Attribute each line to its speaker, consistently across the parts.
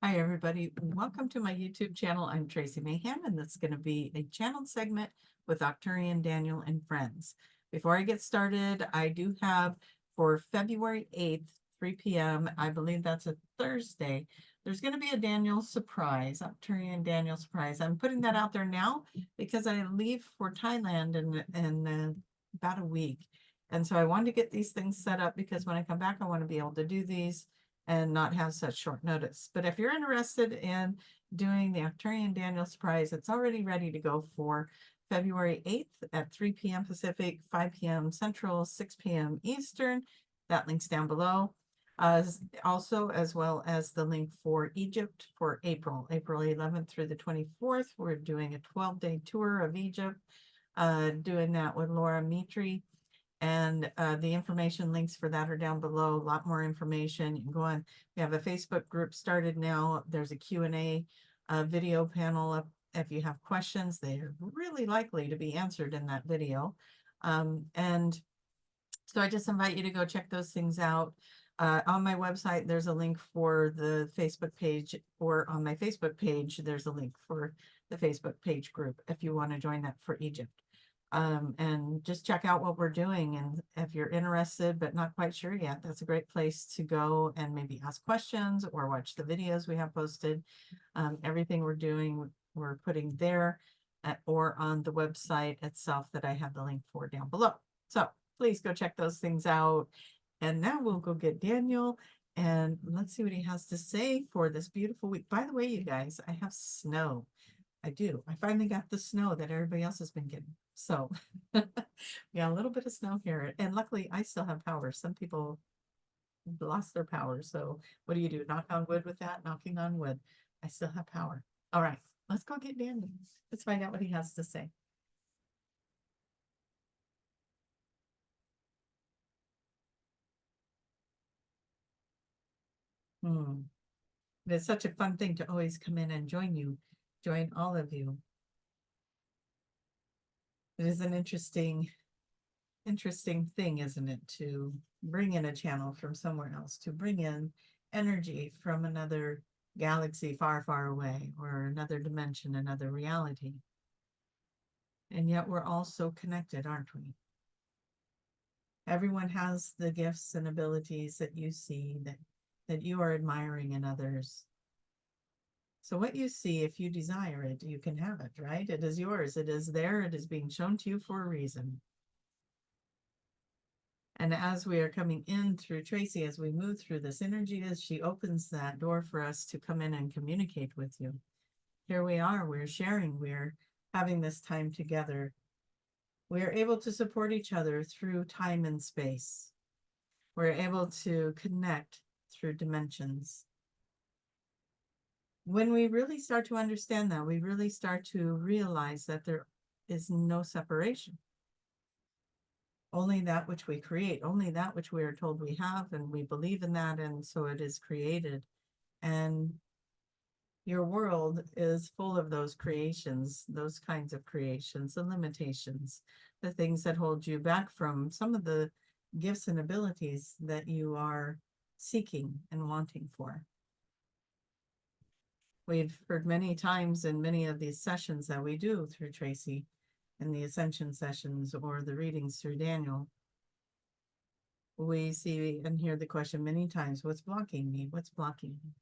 Speaker 1: Hi, everybody. Welcome to my YouTube channel. I'm Tracie Mahan, and this is going to be a channel segment with Arcturian Daniel and Friends. Before I get started, I do have for February 8th, 3 p.m., I believe that's a Thursday, there's going to be a Daniel surprise, Arcturian Daniel surprise. I'm putting that out there now because I leave for Thailand in about a week. And so I wanted to get these things set up because when I come back, I want to be able to do these and not have such short notice. But if you're interested in doing the Arcturian Daniel surprise, it's already ready to go for February 8th at 3 p.m. Pacific, 5 p.m. Central, 6 p.m. Eastern. That link's down below. Also, as well as the link for Egypt for April 11th through the 24th. We're doing a 12-day tour of Egypt, doing that with Laura Mitri. And the information links for that are down below. A lot more information. You can go on. We have a Facebook group started now. There's a Q&A video panel up. If you have questions, they're really likely to be answered in that video. And so I just invite you to go check those things out. On my website, there's a link for the Facebook page, or on my Facebook page, there's a link for the Facebook page group if you want to join that for Egypt. And just check out what we're doing. And if you're interested but not quite sure yet, that's a great place to go and maybe ask questions or watch the videos we have posted. Everything we're doing, we're putting there or on the website itself that I have the link for down below. So please go check those things out. And now we'll go get Daniel and let's see what he has to say for this beautiful week. By the way, you guys, I have snow. I do. I finally got the snow that everybody else has been getting. So yeah, a little bit of snow here. And luckily I still have power. Some people lost their power. So what do you do? Knock on wood with that? Knocking on wood. I still have power. All right, let's go get Daniel. Let's find out what he has to say. Hmm. It's such a fun thing to always come in and join all of you. It is an interesting thing, isn't it, to bring in a channel from somewhere else, to bring in energy from another galaxy far, far away, or another dimension, another reality. And yet we're all so connected, aren't we? Everyone has the gifts and abilities that you see, that you are admiring in others. So what you see, if you desire it, you can have it, right? It is yours. It is there. It is being shown to you for a reason. And as we are coming in through Tracie, as we move through this energy, as she opens that door for us to come in and communicate with you. Here we are, we're sharing, we're having this time together. We are able to support each other through time and space. We're able to connect through dimensions. When we really start to understand that, we really start to realize that there is no separation. Only that which we create, only that which we are told we have, and we believe in that, and so it is created. And your world is full of those creations, those kinds of creations, the limitations, the things that hold you back from some of the gifts and abilities that you are seeking and wanting for. We've heard many times in many of these sessions that we do through Tracie, in the ascension sessions or the readings through Daniel, we see and hear the question many times, what's blocking me? What's blocking me?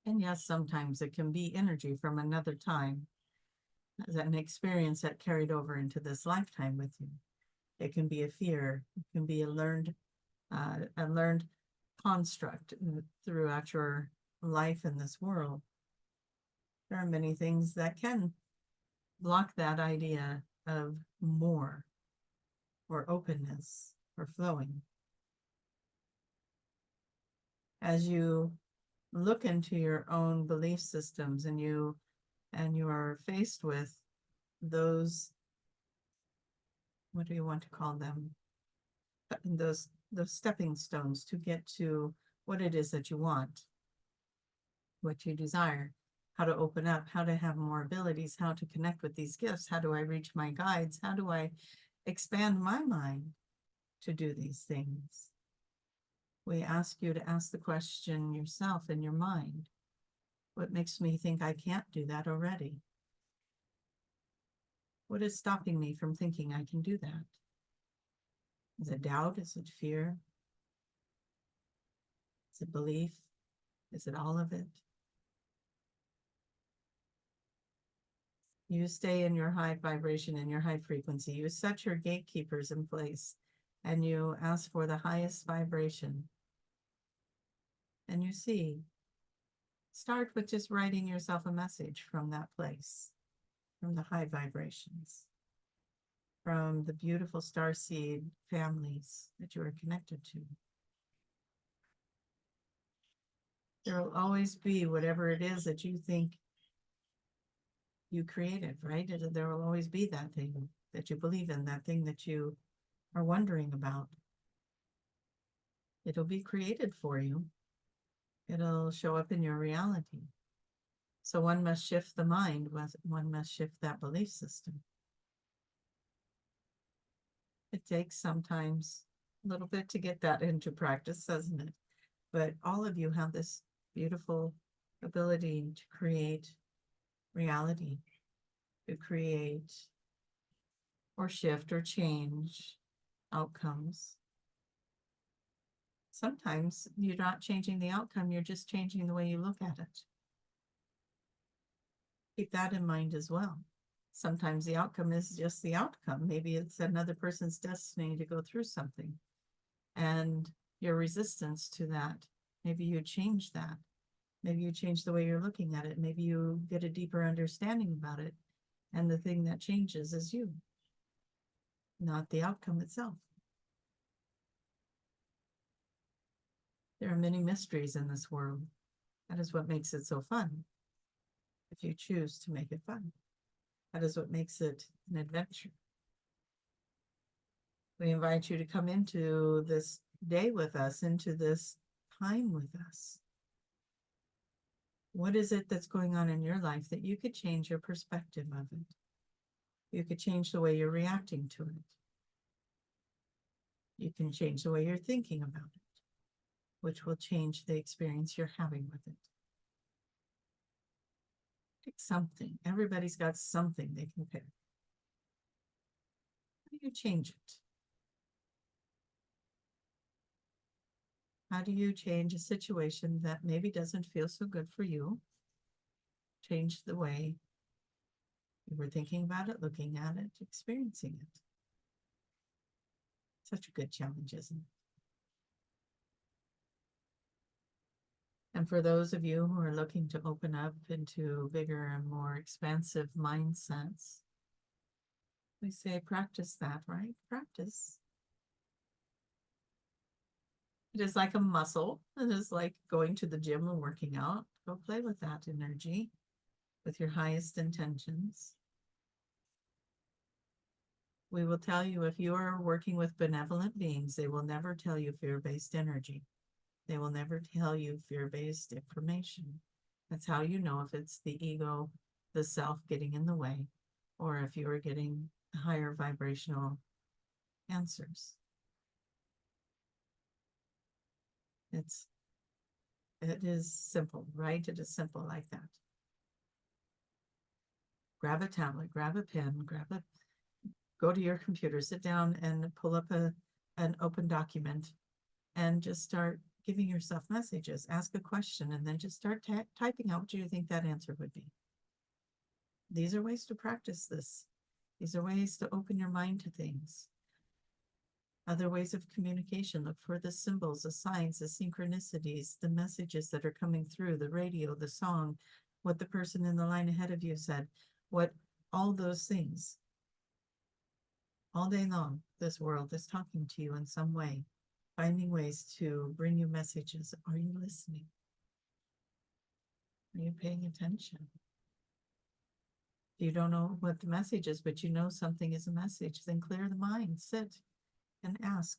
Speaker 1: And yes, sometimes it can be energy from another time, as an experience that carried over into this lifetime with you. It can be a fear, it can be a learned construct throughout your life in this world. There are many things that can block that idea of more or openness or flowing. As you look into your own belief systems and you are faced with those, what do you want to call them? Those stepping stones to get to what it is that you want, what you desire, how to open up, how to have more abilities, how to connect with these gifts, how do I reach my guides, how do I expand my mind to do these things. We ask you to ask the question yourself in your mind. What makes me think I can't do that already? What is stopping me from thinking I can do that? Is it doubt? Is it fear? Is it belief? Is it all of it? You stay in your high vibration, in your high frequency. You set your gatekeepers in place and you ask for the highest vibration. And you see, start with just writing yourself a message from that place, from the high vibrations, from the beautiful starseed families that you are connected to. There will always be whatever it is that you think you created, right? There will always be that thing that you believe in, that thing that you are wondering about. It'll be created for you. It'll show up in your reality. So one must shift the mind, one must shift that belief system. It takes sometimes a little bit to get that into practice, doesn't it? But all of you have this beautiful ability to create reality, to create or shift or change outcomes. Sometimes you're not changing the outcome, you're just changing the way you look at it. Keep that in mind as well. Sometimes the outcome is just the outcome. Maybe it's another person's destiny to go through something. And your resistance to that, maybe you change that. Maybe you change the way you're looking at it. Maybe you get a deeper understanding about it. And the thing that changes is you, not the outcome itself. There are many mysteries in this world. That is what makes it so fun. If you choose to make it fun, that is what makes it an adventure. We invite you to come into this day with us, into this time with us. What is it that's going on in your life that you could change your perspective of it? You could change the way you're reacting to it. You can change the way you're thinking about it, which will change the experience you're having with it. Pick something. Everybody's got something they can pick. How do you change it? How do you change a situation that maybe doesn't feel so good for you? Change the way you were thinking about it, looking at it, experiencing it. Such a good challenge, isn't it? And for those of you who are looking to open up into bigger and more expansive mindsets, we say practice that, right? Practice. It is like a muscle. It is like going to the gym and working out. Go play with that energy with your highest intentions. We will tell you if you are working with benevolent beings, they will never tell you fear-based energy. They will never tell you fear-based information. That's how you know if it's the ego, the self getting in the way, or if you are getting higher vibrational answers. It is simple, right? It is simple like that. Grab a tablet, grab a pen, go to your computer, sit down and pull up an open document and just start giving yourself messages. Ask a question and then just start typing out what you think that answer would be. These are ways to practice this. These are ways to open your mind to things. Other ways of communication, look for the symbols, the signs, the synchronicities, the messages that are coming through, the radio, the song, what the person in the line ahead of you said, all those things. All day long, this world is talking to you in some way, finding ways to bring you messages. Are you listening? Are you paying attention? If you don't know what the message is, but you know something is a message, then clear the mind, sit and ask,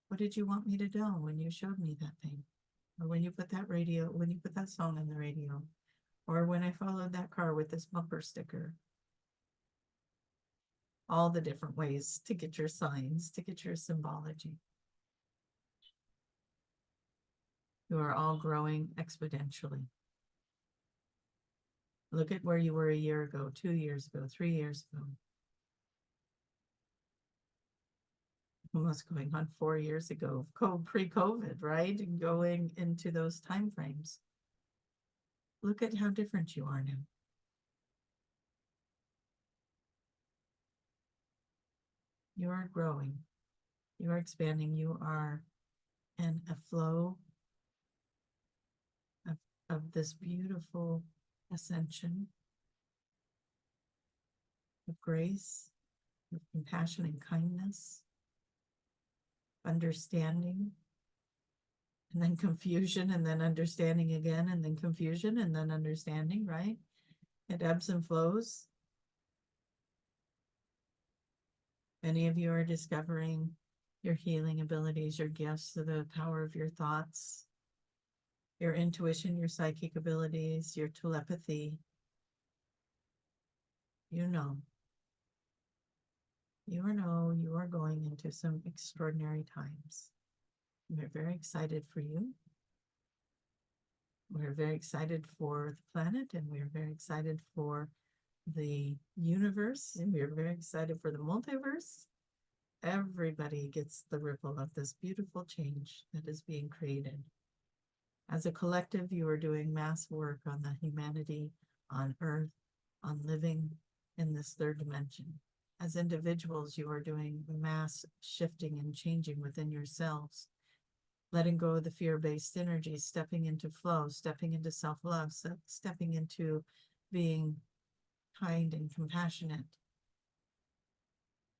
Speaker 1: what did you want me to know when you showed me that thing? Or when you put that song on the radio? Or when I followed that car with this bumper sticker? All the different ways to get your signs, to get your symbology. You are all growing exponentially. Look at where you were a year ago, 2 years ago, 3 years ago. Almost going on 4 years ago, pre-COVID, right? And going into those time frames. Look at how different you are now. You are growing. You are expanding. You are in a flow of this beautiful ascension of grace, of compassion and kindness, understanding, and then confusion, and then understanding again, and then confusion, and then understanding, right? It ebbs and flows. Many of you are discovering your healing abilities, your gifts, the power of your thoughts, your intuition, your psychic abilities, your telepathy. You know, you are going into some extraordinary times. We're very excited for you. We're very excited for the planet, and we're very excited for the universe, and we're very excited for the multiverse. Everybody gets the ripple of this beautiful change that is being created. As a collective, you are doing mass work on the humanity, on Earth, on living in this third dimension. As individuals, you are doing mass shifting and changing within yourselves, letting go of the fear-based energies, stepping into flow, stepping into self-love, stepping into being kind and compassionate,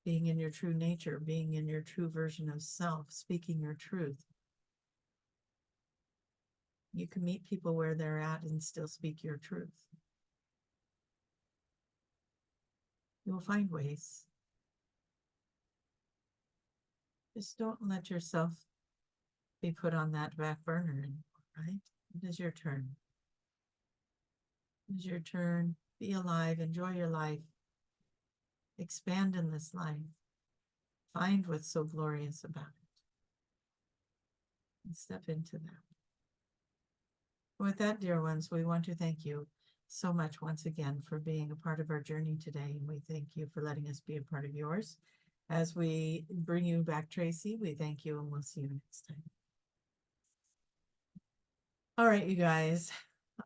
Speaker 1: being in your true nature, being in your true version of self, speaking your truth. You can meet people where they're at and still speak your truth. You'll find ways. Just don't let yourself be put on that back burner anymore, right? It is your turn. It is your turn. Be alive, enjoy your life, expand in this life, find what's so glorious about it, and step into that. With that, dear ones, we want to thank you so much once again for being a part of our journey today, and we thank you for letting us be a part of yours. As we bring you back, Tracie, we thank you, and we'll see you next time. All right, you guys.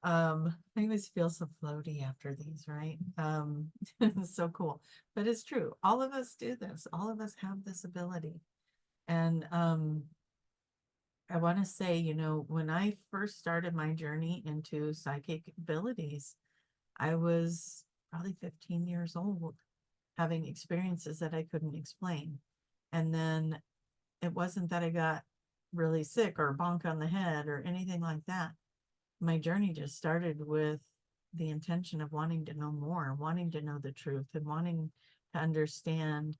Speaker 1: I always feel so floaty after these, right? It's so cool. But it's true. All of us do this. All of us have this ability. And I want to say, you know, when I first started my journey into psychic abilities, I was probably 15 years old, having experiences that I couldn't explain. And then it wasn't that I got really sick or bonk on the head or anything like that. My journey just started with the intention of wanting to know more, wanting to know the truth, and wanting to understand,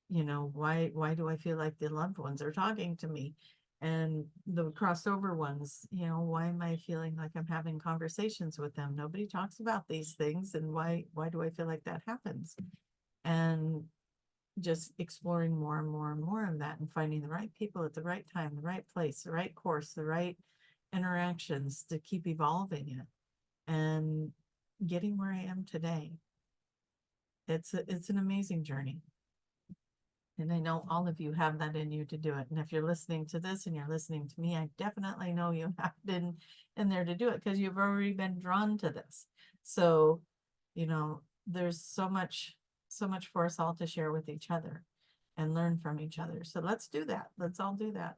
Speaker 1: you know, why do I feel like the loved ones are talking to me? And the crossover ones, you know, why am I feeling like I'm having conversations with them? Nobody talks about these things, and why do I feel like that happens? And just exploring more and more and more of that, and finding the right people at the right time, the right place, the right course, the right interactions to keep evolving it and getting where I am today. It's an amazing journey. And I know all of you have that in you to do it. And if you're listening to this and you're listening to me, I definitely know you have been in there to do it, because you've already been drawn to this. So, you know, there's so much for us all to share with each other and learn from each other. So let's do that. Let's all do that.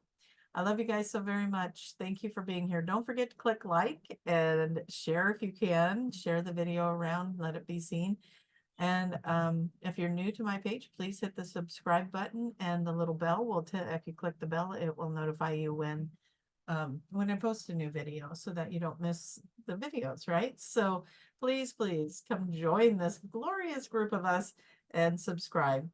Speaker 1: I love you guys so very much. Thank you for being here. Don't forget to click like and share if you can. Share the video around, let it be seen. And if you're new to my page, please hit the subscribe button, and the little bell will if you click the bell, it will notify you when I post a new video, so that you don't miss the videos, right? So please come join this glorious group of us and subscribe.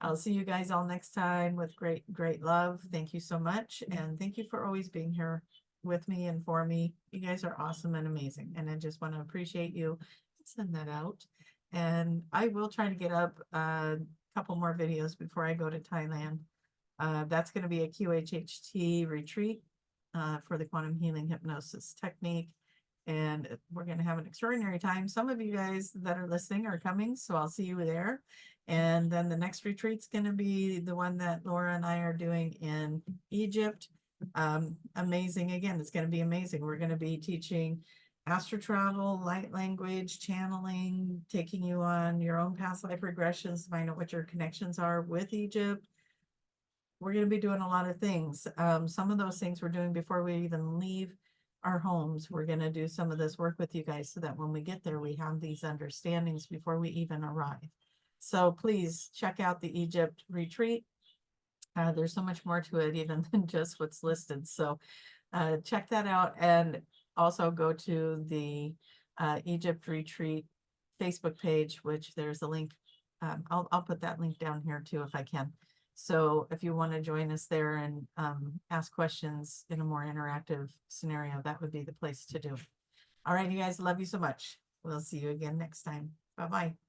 Speaker 1: I'll see you guys all next time with great love. Thank you so much, and thank you for always being here with me and for me. You guys are awesome and amazing, and I just want to appreciate you. Send that out. And I will try to get up a couple more videos before I go to Thailand. That's going to be a QHHT retreat for the quantum healing hypnosis technique. and we're going to have an extraordinary time. Some of you guys that are listening are coming, so I'll see you there. And then the next retreat's going to be the one that Laura and I are doing in Egypt. Amazing. Again, it's going to be amazing. We're going to be teaching astral travel, light language, channeling, taking you on your own past life regressions to find out what your connections are with Egypt. We're going to be doing a lot of things. Some of those things we're doing before we even leave our homes. We're going to do some of this work with you guys so that when we get there, we have these understandings before we even arrive. So please check out the Egypt retreat. There's so much more to it even than just what's listed. So check that out, and also go to the Egypt retreat Facebook page, which there's a link. I'll put that link down here too if I can. So if you want to join us there and ask questions in a more interactive scenario, that would be the place to do it. All right, you guys, love you so much. We'll see you again next time. Bye-bye.